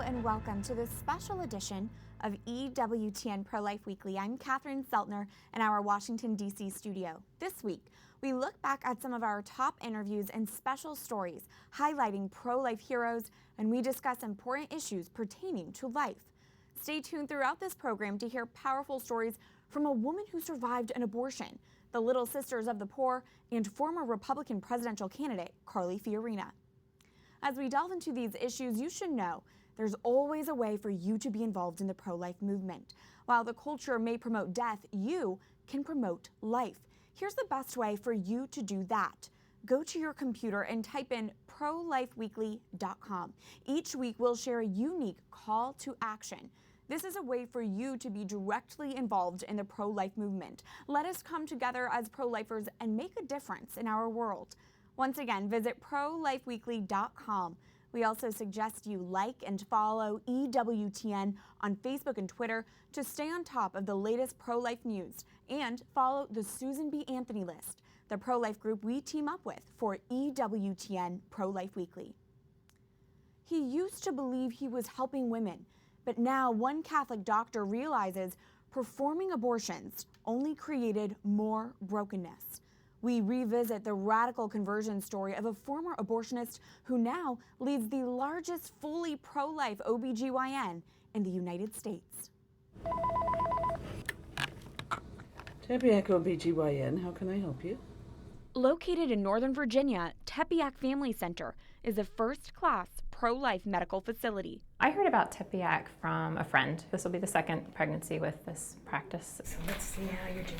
and welcome to this special edition of EWTN Pro-Life Weekly. I'm Catherine Seltner in our Washington, D.C. studio. This week, we look back at some of our top interviews and special stories highlighting pro-life heroes, and we discuss important issues pertaining to life. Stay tuned throughout this program to hear powerful stories from a woman who survived an abortion, the Little Sisters of the Poor, and former Republican presidential candidate Carly Fiorina. As we delve into these issues, you should know there's always a way for you to be involved in the pro-life movement. While the culture may promote death, you can promote life. Here's the best way for you to do that. Go to your computer and type in prolifeweekly.com. Each week, we'll share a unique call to action. This is a way for you to be directly involved in the pro-life movement. Let us come together as pro-lifers and make a difference in our world. Once again, visit prolifeweekly.com. We also suggest you like and follow EWTN on Facebook and Twitter to stay on top of the latest pro-life news, and follow the Susan B. Anthony list, the pro-life group we team up with for EWTN Pro-Life Weekly. He used to believe he was helping women, but now one Catholic doctor realizes performing abortions only created more brokenness. We revisit the radical conversion story of a former abortionist who now leads the largest fully pro-life OBGYN in the United States. Tepeyac OBGYN, how can I help you? Located in Northern Virginia, Tepeyac Family Center is a first-class pro-life medical facility. I heard about Tepeyac from a friend. This will be the second pregnancy with this practice. So let's see how you're doing.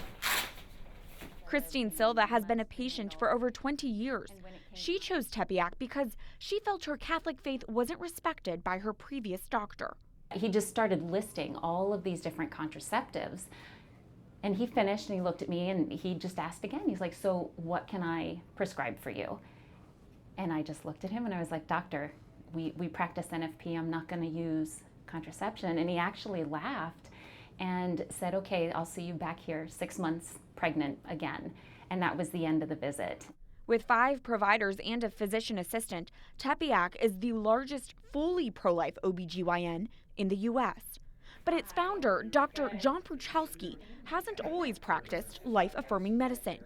Christine Silva has been a patient for over 20 years. She chose Tepeyac because she felt her Catholic faith wasn't respected by her previous doctor. He just started listing all of these different contraceptives, and he finished and he looked at me and he just asked again. He's like, so what can I prescribe for you? And I just looked at him and I was like, doctor, we practice NFP, I'm not gonna use contraception. And he actually laughed and said, okay, I'll see you back here 6 months pregnant again. And that was the end of the visit. With 5 providers and a physician assistant, Tepeyac is the largest fully pro-life OBGYN in the U.S. But its founder, Dr. John Bruchalski, hasn't always practiced life-affirming medicine.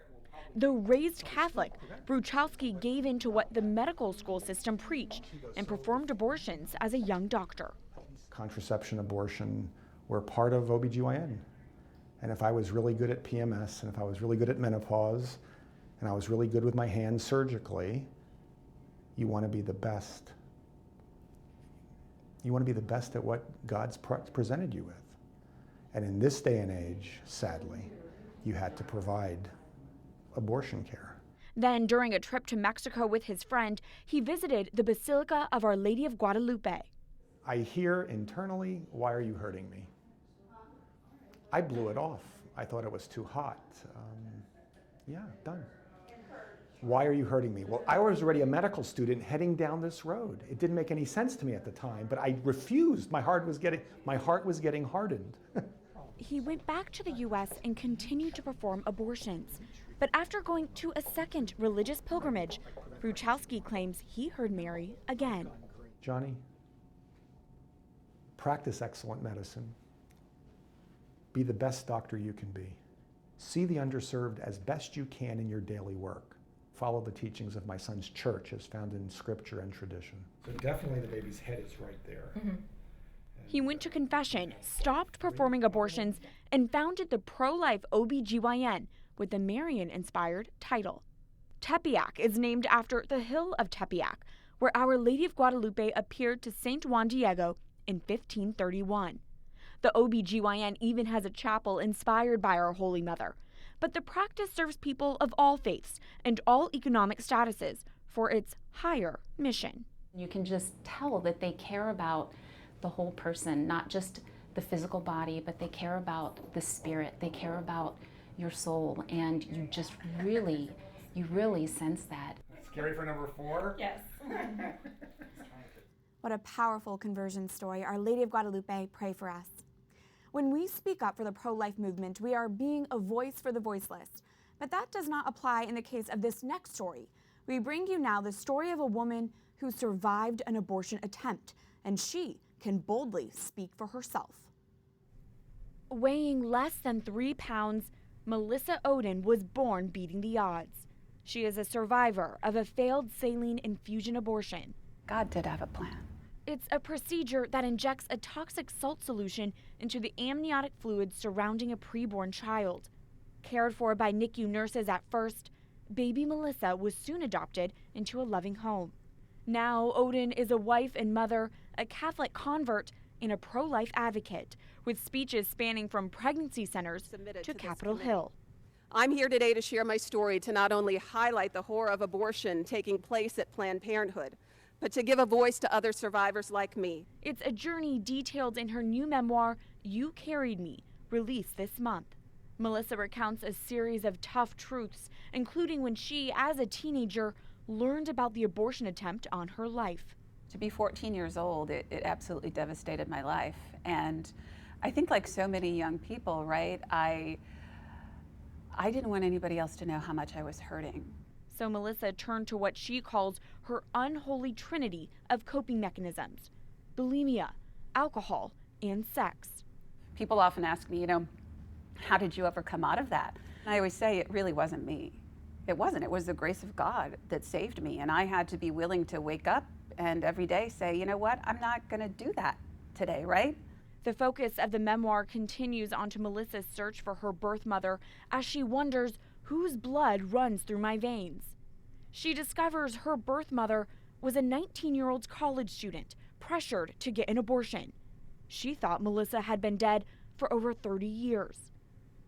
Though raised Catholic, Bruchalski gave in to what the medical school system preached and performed abortions as a young doctor. Contraception, abortion were part of OBGYN. And if I was really good at PMS, and if I was really good at menopause, and I was really good with my hands surgically, you want to be the best. You want to be the best at what God's presented you with. And in this day and age, sadly, you had to provide abortion care. Then, during a trip to Mexico with his friend, he visited the Basilica of Our Lady of Guadalupe. I hear internally, why are you hurting me? I blew it off. I thought it was too hot. Yeah, done. Why are you hurting me? Well, I was already a medical student heading down this road. It didn't make any sense to me at the time, but I refused. My heart was getting hardened. He went back to the U.S. and continued to perform abortions. But after going to a second religious pilgrimage, Bruchalski claims he heard Mary again. Johnny, practice excellent medicine. Be the best doctor you can be. See the underserved as best you can in your daily work. Follow the teachings of my son's church as found in scripture and tradition. So definitely the baby's head is right there. Mm-hmm. He went to confession, stopped performing abortions, and founded the pro-life OBGYN with the Marian-inspired title. Tepeyac is named after the hill of Tepeyac, where Our Lady of Guadalupe appeared to St. Juan Diego in 1531. The OBGYN even has a chapel inspired by our Holy Mother. But the practice serves people of all faiths and all economic statuses for its higher mission. You can just tell that they care about the whole person, not just the physical body, but they care about the spirit, they care about your soul, and you just really sense that. Scary for number 4? Yes. What a powerful conversion story. Our Lady of Guadalupe, pray for us. When we speak up for the pro-life movement, we are being a voice for the voiceless. But that does not apply in the case of this next story. We bring you now the story of a woman who survived an abortion attempt, and she can boldly speak for herself. Weighing less than 3 pounds, Melissa Ohden was born beating the odds. She is a survivor of a failed saline infusion abortion. God did have a plan. It's a procedure that injects a toxic salt solution into the amniotic fluid surrounding a preborn child. Cared for by NICU nurses at first, baby Melissa was soon adopted into a loving home. Now, Ohden is a wife and mother, a Catholic convert, and a pro-life advocate, with speeches spanning from pregnancy centers to Capitol Hill. I'm here today to share my story to not only highlight the horror of abortion taking place at Planned Parenthood, but to give a voice to other survivors like me. It's a journey detailed in her new memoir, You Carried Me, released this month. Melissa recounts a series of tough truths, including when she, as a teenager, learned about the abortion attempt on her life. To be 14 years old, it absolutely devastated my life. And I think like so many young people, right, I didn't want anybody else to know how much I was hurting. So Melissa turned to what she calls her unholy trinity of coping mechanisms: bulimia, alcohol, and sex. People often ask me, how did you ever come out of that? And I always say it really wasn't me. It wasn't. It was the grace of God that saved me. And I had to be willing to wake up and every day say, you know what, I'm not going to do that today, right? The focus of the memoir continues onto Melissa's search for her birth mother as she wonders whose blood runs through my veins. She discovers her birth mother was a 19-year-old college student pressured to get an abortion. She thought Melissa had been dead for over 30 years.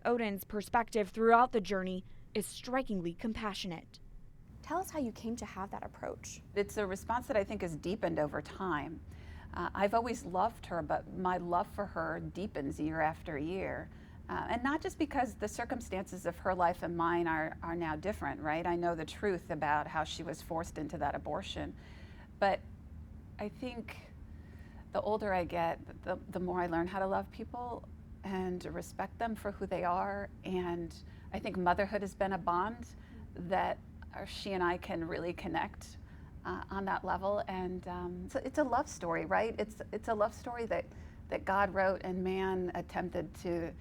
Ohden's perspective throughout the journey is strikingly compassionate. Tell us how you came to have that approach. It's a response that I think has deepened over time. I've always loved her, but my love for her deepens year after year. And not just because the circumstances of her life and mine are now different, right? I know the truth about how she was forced into that abortion. But I think the older I get, the more I learn how to love people and respect them for who they are. And I think motherhood has been a bond that she and I can really connect on that level. And it's a love story, right? It's a love story that God wrote, and man attempted to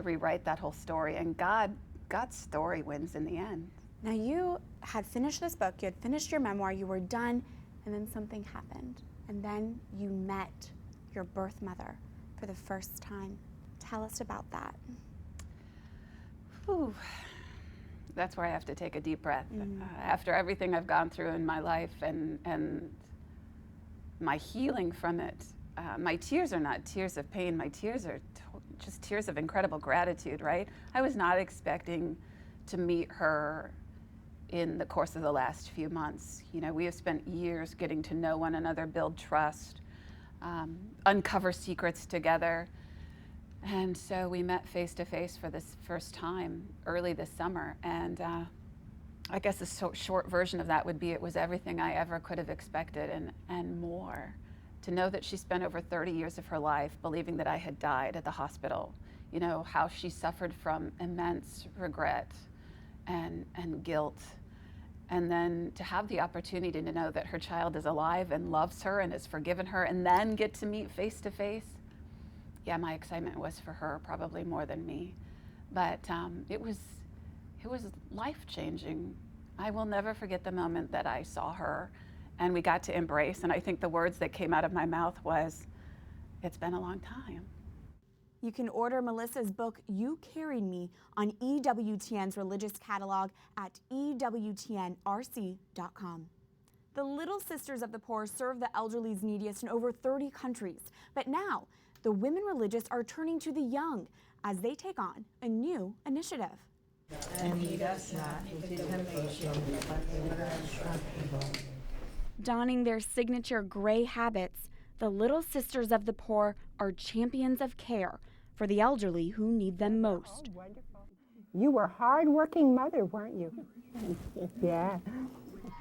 rewrite that whole story. And God's story wins in the end. Now, you had finished this book, you had finished your memoir, you were done, and then something happened. And then you met your birth mother for the first time. Tell us about that. Whew. That's where I have to take a deep breath. After everything I've gone through in my life and my healing from it, my tears are not tears of pain. My tears are just tears of incredible gratitude, right? I was not expecting to meet her in the course of the last few months. We have spent years getting to know one another, build trust, uncover secrets together. And so we met face to face for this first time early this summer. And I guess the short version of that would be it was everything I ever could have expected and more. To know that she spent over 30 years of her life believing that I had died at the hospital, how she suffered from immense regret and guilt. And then to have the opportunity to know that her child is alive and loves her and has forgiven her, and then get to meet face to face. Yeah, my excitement was for her probably more than me, but it was life-changing. I will never forget the moment that I saw her and we got to embrace, and I think the words that came out of my mouth was, "It's been a long time." You can order Melissa's book, You Carried Me, on EWTN's religious catalog at EWTNRC.com. The Little Sisters of the Poor serve the elderly's neediest in over 30 countries, but now the women religious are turning to the young as they take on a new initiative. And lead us not into temptation, but deliver us from evil. Donning their signature gray habits, the Little Sisters of the Poor are champions of care for the elderly who need them most. Oh, wonderful. You were a hard-working mother, weren't you? Yeah.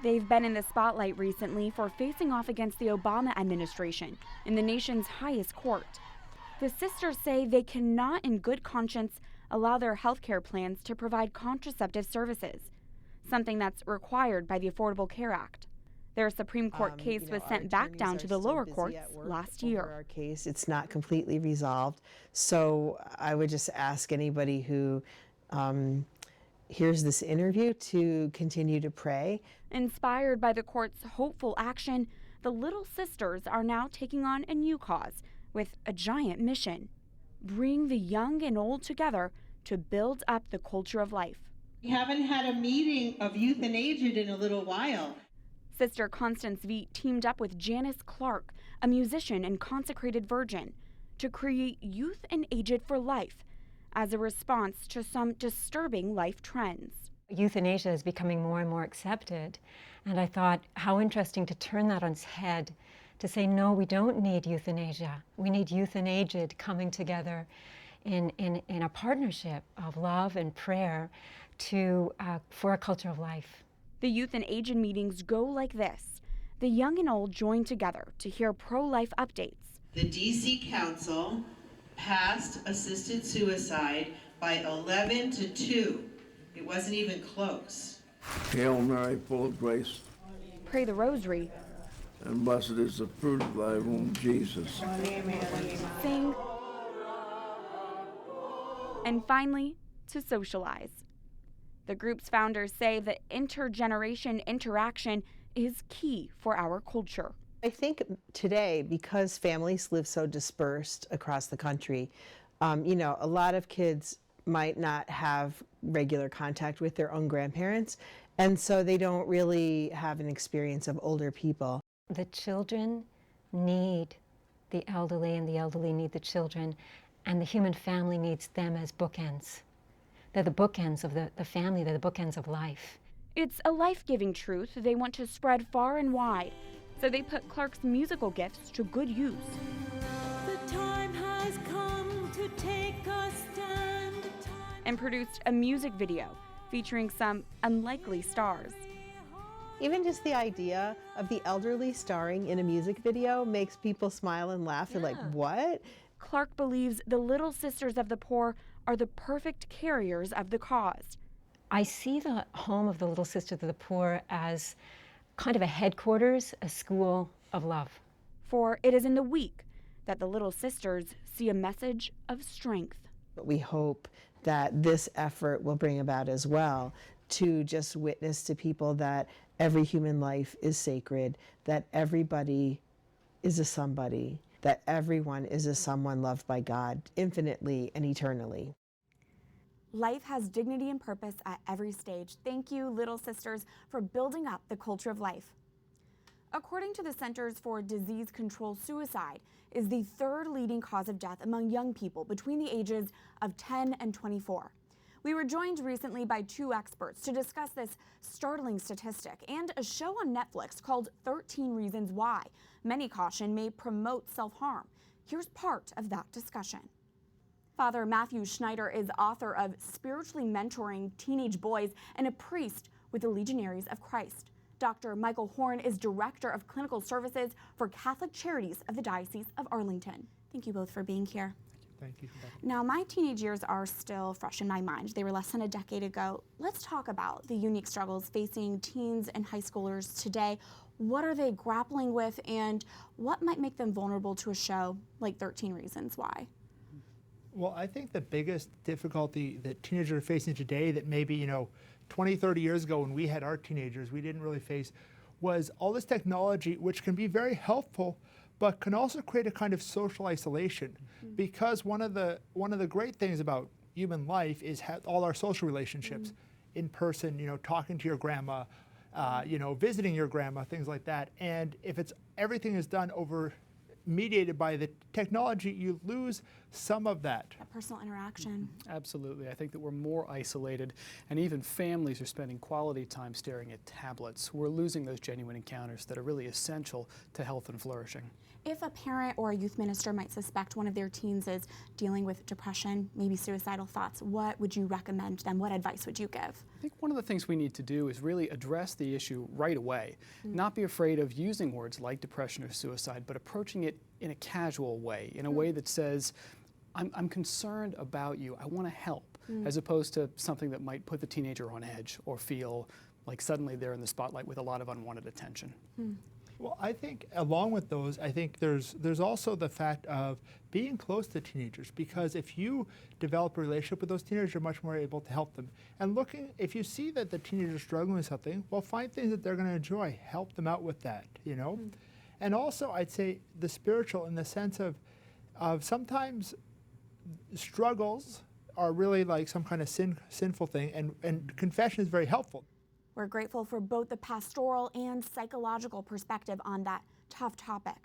They've been in the spotlight recently for facing off against the Obama administration in the nation's highest court. The sisters say they cannot in good conscience allow their health care plans to provide contraceptive services, something that's required by the Affordable Care Act. Their Supreme Court case was sent back down to the lower courts last year. Our case, it's not completely resolved. So I would just ask anybody who hears this interview to continue to pray. Inspired by the court's hopeful action, the Little Sisters are now taking on a new cause with a giant mission: bring the young and old together to build up the culture of life. We haven't had a meeting of Youth and Aged in a little while. Sister Constance Veet teamed up with Janice Clark, a musician and consecrated virgin, to create Youth and Aged for Life as a response to some disturbing life trends. Euthanasia is becoming more and more accepted, and I thought how interesting to turn that on its head, to say no, we don't need euthanasia. We need Youth and Aged coming together in a partnership of love and prayer for a culture of life. The Youth and Aged meetings go like this. The young and old join together to hear pro-life updates. The DC Council passed assisted suicide by 11 to 2. It wasn't even close. Hail Mary, full of grace, Pray the Rosary. and blessed is the fruit of thy womb, Jesus. Sing. And finally, to socialize. The group's founders say that intergeneration interaction is key for our culture. I think today, because families live so dispersed across the country, a lot of kids might not have regular contact with their own grandparents, and so they don't really have an experience of older people. The children need the elderly, and the elderly need the children, and the human family needs them as bookends. They're the bookends of the family, they're the bookends of life. It's a life-giving truth they want to spread far and wide, so they put Clark's musical gifts to good use. The time has come to take a stand. And produced a music video featuring some unlikely stars. Even just the idea of the elderly starring in a music video makes people smile and laugh. They're like, what? Clark believes the Little Sisters of the Poor are the perfect carriers of the cause. I see the home of the Little Sisters of the Poor as kind of a headquarters, a school of love. For it is in the weak that the Little Sisters see a message of strength. But we hope that this effort will bring about as well to just witness to people that every human life is sacred, that everybody is a somebody, that everyone is a someone loved by God infinitely and eternally. Life has dignity and purpose at every stage. Thank you, Little Sisters, for building up the culture of life. According to the Centers for Disease Control, suicide is the third leading cause of death among young people between the ages of 10 and 24. We were joined recently by two experts to discuss this startling statistic and a show on Netflix called 13 Reasons Why many caution may promote self-harm. Here's part of that discussion. Father Matthew Schneider is author of Spiritually Mentoring Teenage Boys and a priest with the Legionaries of Christ. Dr. Michael Horn is Director of Clinical Services for Catholic Charities of the Diocese of Arlington. Thank you both for being here. Thank you. Now, my teenage years are still fresh in my mind. They were less than a decade ago. Let's talk about the unique struggles facing teens and high schoolers today. What are they grappling with, and what might make them vulnerable to a show like 13 Reasons Why? Well, I think the biggest difficulty that teenagers are facing today that maybe, 20, 30 years ago when we had our teenagers, we didn't really face, was all this technology, which can be very helpful, but can also create a kind of social isolation. Mm-hmm. Because one of the great things about human life is all our social relationships, mm-hmm. in person, talking to your grandma, visiting your grandma, things like that. And if everything is done over mediated by the technology, you lose some of that. Personal interaction. Absolutely. I think that we're more isolated, and even families are spending quality time staring at tablets. We're losing those genuine encounters that are really essential to health and flourishing. If a parent or a youth minister might suspect one of their teens is dealing with depression, maybe suicidal thoughts, what would you recommend them? What advice would you give? I think one of the things we need to do is really address the issue right away. Not be afraid of using words like depression or suicide, but approaching it in a casual way, in a way that says, I'm concerned about you, I want to help, as opposed to something that might put the teenager on edge or feel like suddenly they're in the spotlight with a lot of unwanted attention. Well, I think along with those, I think there's also the fact of being close to teenagers, because if you develop a relationship with those teenagers, you're much more able to help them. And if you see that the teenager is struggling with something, well, find things that they're going to enjoy, help them out with that, you know? And also, I'd say the spiritual, in the sense of sometimes struggles are really like some kind of sinful thing, and confession is very helpful. We're grateful for both the pastoral and psychological perspective on that tough topic.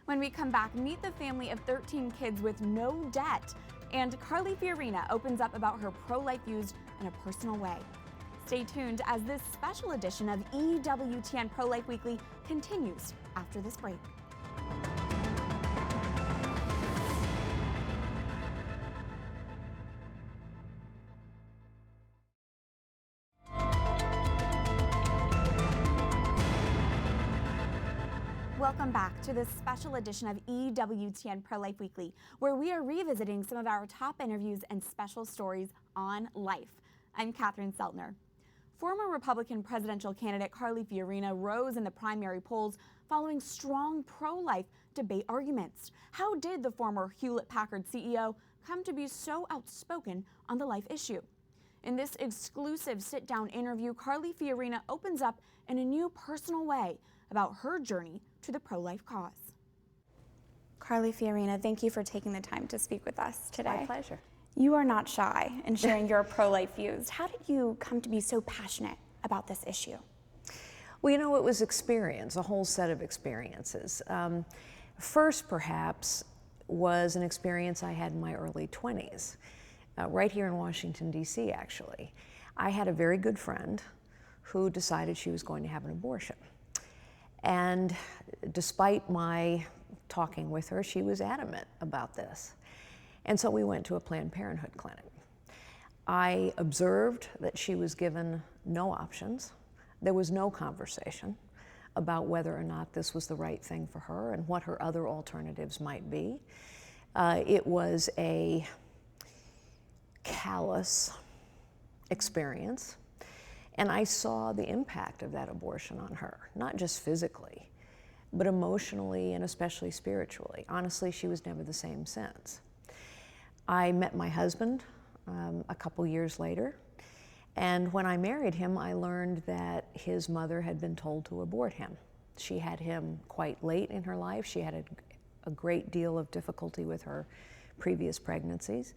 When we come back, meet the family of 13 kids with no debt, and Carly Fiorina opens up about her pro-life views in a personal way. Stay tuned as this special edition of EWTN Pro-Life Weekly continues after this break. Welcome back to this special edition of EWTN Pro-Life Weekly, where we are revisiting some of our top interviews and special stories on life. I'm Catherine Seltner. Former Republican presidential candidate Carly Fiorina rose in the primary polls following strong pro-life debate arguments. How did the former Hewlett-Packard CEO come to be so outspoken on the life issue? In this exclusive sit-down interview, Carly Fiorina opens up in a new personal way about her journey to the pro-life cause. Carly Fiorina, thank you for taking the time to speak with us today. My pleasure. You are not shy in sharing your pro-life views. How did you come to be so passionate about this issue? Well, you know, it was experience, a whole set of experiences. First, perhaps, was an experience I had in my early 20s, right here in Washington, D.C., actually. I had a very good friend who decided she was going to have an abortion. And despite my talking with her, she was adamant about this. And so we went to a Planned Parenthood clinic. I observed that she was given no options. There was no conversation about whether or not this was the right thing for her and what her other alternatives might be. It was a callous experience. And I saw the impact of that abortion on her, not just physically, but emotionally and especially spiritually. Honestly, she was never the same since. I met my husband a couple years later, and when I married him, I learned that his mother had been told to abort him. She had him quite late in her life. She had a great deal of difficulty with her previous pregnancies,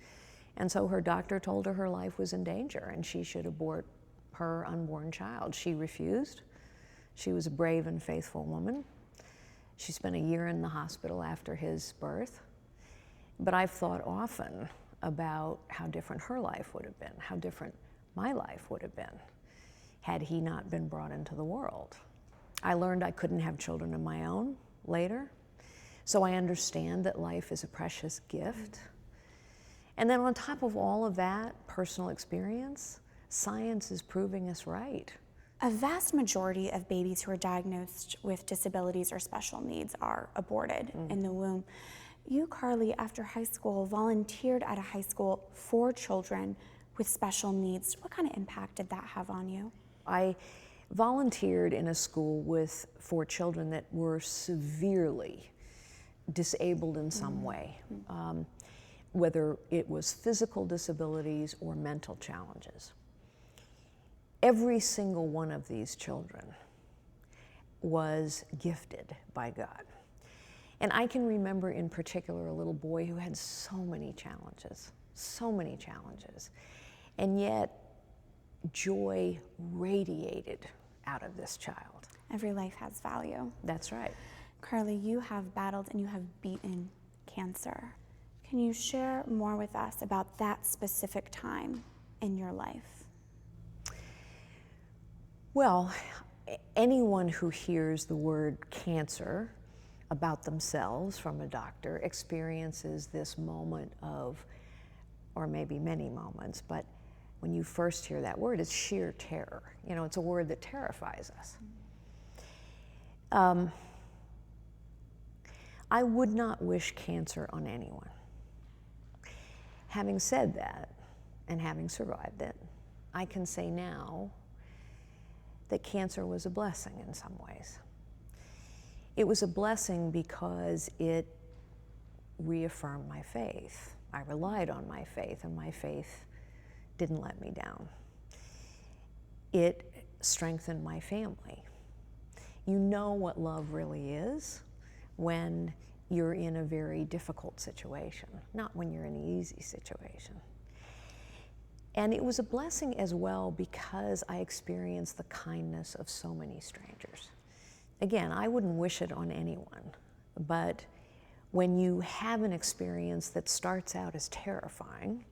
and so her doctor told her life was in danger and she should abort her unborn child. She refused. She was a brave and faithful woman. She spent a year in the hospital after his birth. But I've thought often about how different her life would have been, how different my life would have been had he not been brought into the world. I learned I couldn't have children of my own later, so I understand that life is a precious gift. And then on top of all of that personal experience, science is proving us right. A vast majority of babies who are diagnosed with disabilities or special needs are aborted in the womb. You, Carly, after high school, volunteered at a high school for children with special needs. What kind of impact did that have on you? I volunteered in a school for children that were severely disabled in some way, whether it was physical disabilities or mental challenges. Every single one of these children was gifted by God. And I can remember in particular a little boy who had so many challenges, and yet joy radiated out of this child. Every life has value. That's right. Carly, you have battled and you have beaten cancer. Can you share more with us about that specific time in your life? Well, anyone who hears the word cancer about themselves from a doctor experiences this moment of, or maybe many moments, but when you first hear that word, it's sheer terror. You know, it's a word that terrifies us. I would not wish cancer on anyone. Having said that, and having survived it, I can say now that cancer was a blessing in some ways. It was a blessing because it reaffirmed my faith. I relied on my faith, and my faith didn't let me down. It strengthened my family. You know what love really is when you're in a very difficult situation, not when you're in an easy situation. And it was a blessing as well because I experienced the kindness of so many strangers. Again, I wouldn't wish it on anyone, but when you have an experience that starts out as terrifying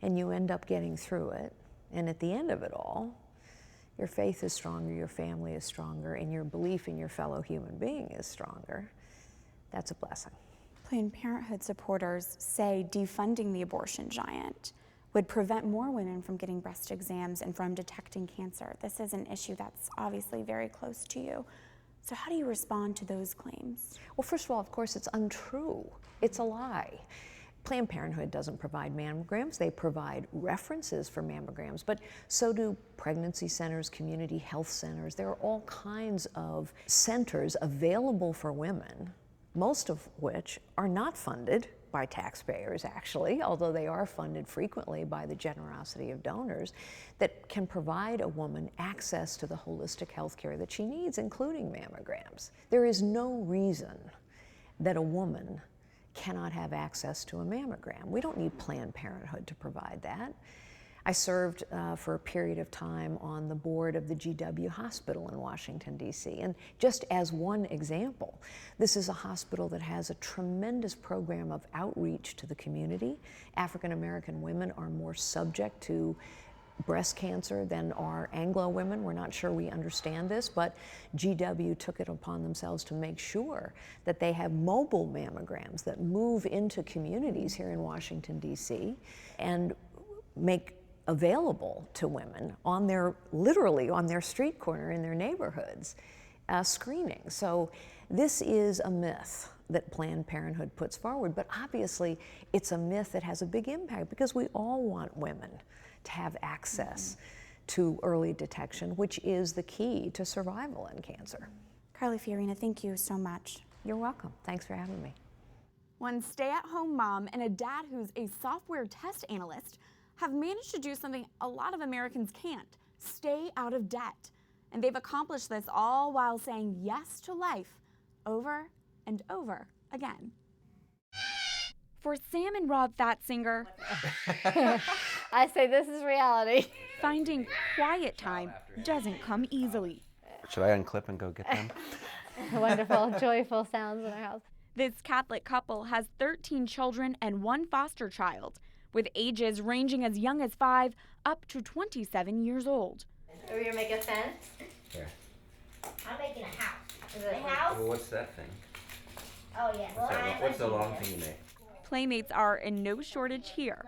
and you end up getting through it, and at the end of it all, your faith is stronger, your family is stronger, and your belief in your fellow human being is stronger, that's a blessing. Planned Parenthood supporters say defunding the abortion giant would prevent more women from getting breast exams and from detecting cancer. This is an issue that's obviously very close to you. So how do you respond to those claims? Well, first of all, of course, it's untrue. It's a lie. Planned Parenthood doesn't provide mammograms. They provide references for mammograms, but so do pregnancy centers, community health centers. There are all kinds of centers available for women, most of which are not funded by taxpayers, actually, although they are funded frequently by the generosity of donors, that can provide a woman access to the holistic health care that she needs, including mammograms. There is no reason that a woman cannot have access to a mammogram. We don't need Planned Parenthood to provide that. I served for a period of time on the board of the GW Hospital in Washington, D.C. And just as one example, this is a hospital that has a tremendous program of outreach to the community. African American women are more subject to breast cancer than are Anglo women. We're not sure we understand this, but GW took it upon themselves to make sure that they have mobile mammograms that move into communities here in Washington, D.C. and make available to women on their, literally on their street corner in their neighborhoods, screening. So this is a myth that Planned Parenthood puts forward, but obviously it's a myth that has a big impact because we all want women to have access to early detection, which is the key to survival in cancer. Carly Fiorina, thank you so much. You're welcome. Thanks for having me. One stay-at-home mom and a dad who's a software test analyst have managed to do something a lot of Americans can't: stay out of debt. And they've accomplished this all while saying yes to life over and over again. For Sam and Rob Fatzinger, I say this is reality. finding quiet time doesn't come easily. Should I unclip and go get them? Wonderful, joyful sounds in our house. This Catholic couple has 13 children and one foster child, with ages ranging as young as 5 up to 27 years old. Are we gonna make a fence? Here. I'm making a house. Is it a house? Well, what's that thing? Oh yeah. What's the long thing you make? Playmates are in no shortage here.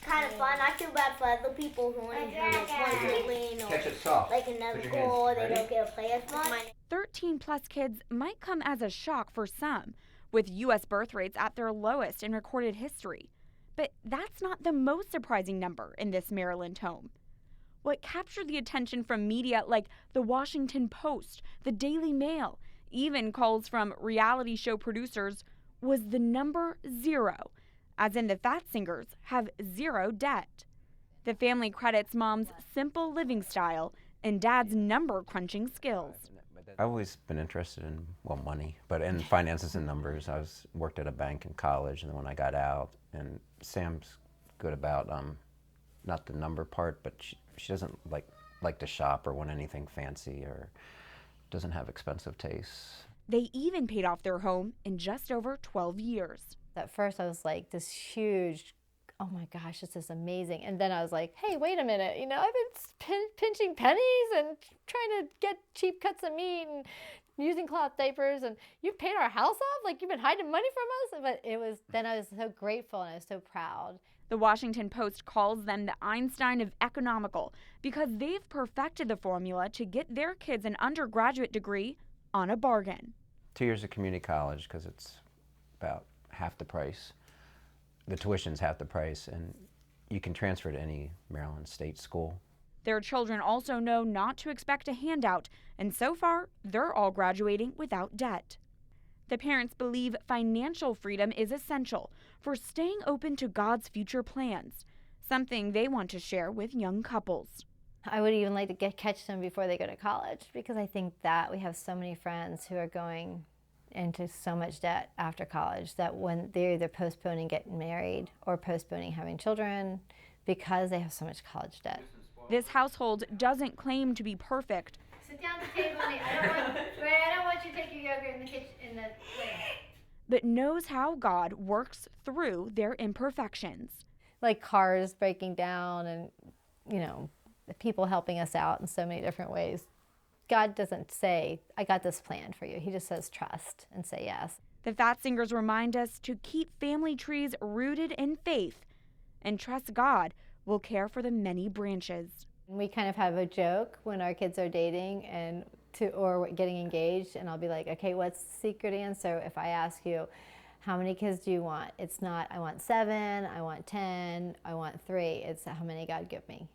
Kind of fun. I feel bad for other people who want to lean or Catch it soft. like another Put your goal, hands. they Ready? don't get to play as much. 13 plus kids might come as a shock for some, with U.S. birth rates at their lowest in recorded history. But that's not the most surprising number in this Maryland home. What captured the attention from media like the Washington Post, the Daily Mail, even calls from reality show producers, was the number 0, as in the Fatzingers have 0 debt. The family credits mom's simple living style and dad's number crunching skills. I've always been interested in, well, money, but in finances and numbers. I worked at a bank in college, and then when I got out, and Sam's good about not the number part, but she doesn't like to shop or want anything fancy or doesn't have expensive tastes. They even paid off their home in just over 12 years. At first I was like, this huge, oh my gosh, this is amazing. And then I was like, hey, wait a minute. You know, I've been pinching pennies and trying to get cheap cuts of meat and using cloth diapers, and you've paid our house off? Like you've been hiding money from us? But then I was so grateful and I was so proud. The Washington Post calls them the Einstein of economical because they've perfected the formula to get their kids an undergraduate degree on a bargain. 2 years of community college, because it's about half the price. The tuition's half the price, and you can transfer to any Maryland state school. Their children also know not to expect a handout, and so far, they're all graduating without debt. The parents believe financial freedom is essential for staying open to God's future plans, something they want to share with young couples. I would even like to catch them before they go to college, because I think that we have so many friends who are going into so much debt after college that when they're either postponing getting married or postponing having children because they have so much college debt. This household doesn't claim to be perfect. Sit down at the table. I don't want you to take your yogurt in the kitchen But knows how God works through their imperfections. Like cars breaking down and, people helping us out in so many different ways. God doesn't say, I got this planned for you. He just says trust and say yes. The Fat Singers remind us to keep family trees rooted in faith and trust God will care for the many branches. We kind of have a joke when our kids are dating or getting engaged, and I'll be like, okay, what's the secret answer if I ask you, how many kids do you want? It's not, I want 7, I want 10, I want 3. It's how many God give me.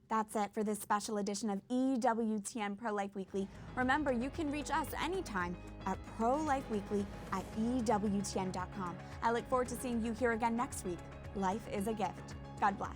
That's it for this special edition of EWTN Pro-Life Weekly. Remember, you can reach us anytime at prolifeweekly@ewtn.com. I look forward to seeing you here again next week. Life is a gift. God bless.